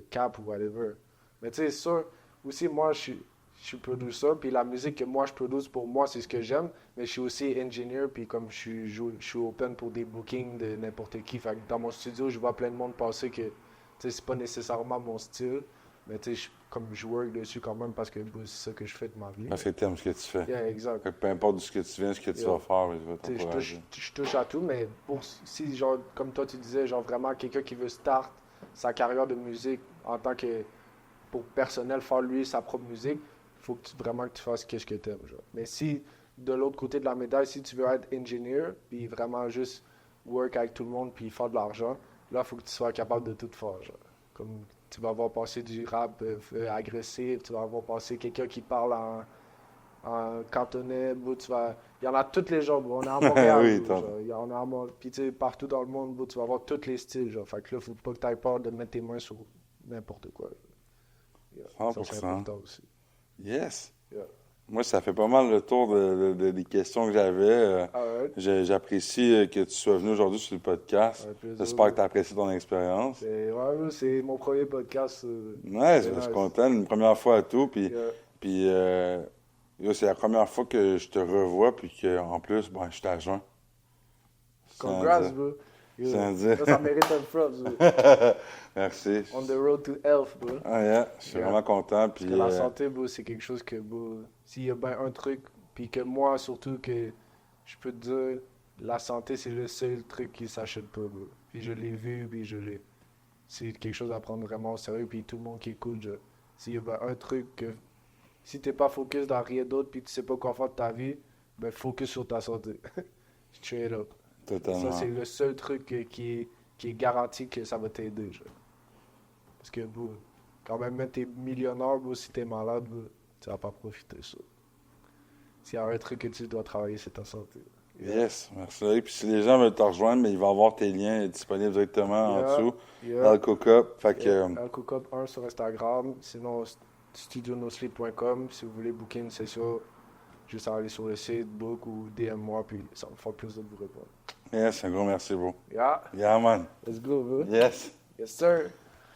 S2: cap ou whatever. Mais tu sais, ça aussi, moi, je suis producer, puis la musique que moi je produise pour moi, c'est ce que j'aime, mais je suis aussi engineer, puis comme je suis open pour des bookings de n'importe qui. Fait que dans mon studio, je vois plein de monde passer que, tu sais, c'est pas nécessairement mon style, mais tu sais, comme je work dessus quand même parce que c'est ça que je fais de ma vie.
S1: Parce que t'aimes ce que tu fais.
S2: Yeah, exact.
S1: Fait que peu importe d'où ce que tu viens, ce que tu
S2: Yeah.
S1: vas faire, il va
S2: Tu sais,
S1: t'encourager.
S2: je touche à tout, mais si, genre, comme toi tu disais, genre vraiment quelqu'un qui veut start sa carrière de musique en tant que, pour personnel, faire lui sa propre musique, il faut vraiment que tu fasses ce que tu aimes. Mais si, de l'autre côté de la médaille, si tu veux être ingénieur, puis vraiment juste work avec tout le monde, puis faire de l'argent, là, il faut que tu sois capable de tout faire. Genre. Comme tu vas avoir passé du rap agressif, tu vas avoir passé quelqu'un qui parle en cantonais, bro, il y en a tous les genres, bro. On est à Montréal,
S1: Oui,
S2: bro, genre. Il y en a puis tu sais, partout dans le monde, bro, tu vas avoir tous les styles, genre. Fait que là, faut pas que tu aies peur de mettre tes mains sur n'importe quoi. Yeah. Ça, c'est
S1: 100%.
S2: important aussi.
S1: Yes.
S2: Yeah.
S1: Moi, ça fait pas mal le tour des questions que j'avais.
S2: Alright.
S1: J'apprécie que tu sois venu aujourd'hui sur le podcast.
S2: Avec plaisir,
S1: J'espère que
S2: bro.
S1: tu as apprécié ton expérience.
S2: Ouais, bro, c'est mon premier podcast.
S1: Ouais,
S2: c'est
S1: je suis
S2: nice.
S1: content. Une première fois à tout. Puis,
S2: Yeah.
S1: puis yo, c'est la première fois que je te revois. Puis qu'en plus, ben, je t'adjoins.
S2: Congrats,
S1: Sans
S2: bro. Yeah.
S1: Sans dire.
S2: Ça mérite un props, bro.
S1: Merci.
S2: On the road to health, bro.
S1: Ah, yeah, je suis
S2: Yeah.
S1: vraiment content. Puis,
S2: Parce que la santé, bro, c'est quelque chose que, bro, s'il y a bien un truc, puis que moi, surtout, que je peux te dire, la santé, c'est le seul truc qui s'achète pas, bro. Puis je l'ai vu, puis c'est quelque chose à prendre vraiment au sérieux, puis tout le monde qui écoute, s'il y a bien un truc que, si t'es pas focus dans rien d'autre, puis tu sais pas quoi faire de ta vie, ben focus sur ta santé. Straight up.
S1: totalement.
S2: Ça, c'est le seul truc qui est garanti que ça va t'aider, genre. Parce que, bro, quand même t'es millionnaire, bro, si t'es malade, bro, tu vas pas profiter de ça. S'il y a un truc que tu dois travailler, c'est ta santé.
S1: Yes, merci. Et puis si les gens veulent te rejoindre, mais il va avoir tes liens disponibles directement en dessous.
S2: Yeah.
S1: Alco Cup. Fait que,
S2: Alcocop 1 sur Instagram, sinon studionosleep.com. Si vous voulez booker une session, juste aller sur le site, book ou DM moi, puis ça me fera plaisir de vous répondre.
S1: yes, un gros merci, bro.
S2: Yeah,
S1: Yeah, man.
S2: let's go, bro.
S1: Yes.
S2: Yes, sir.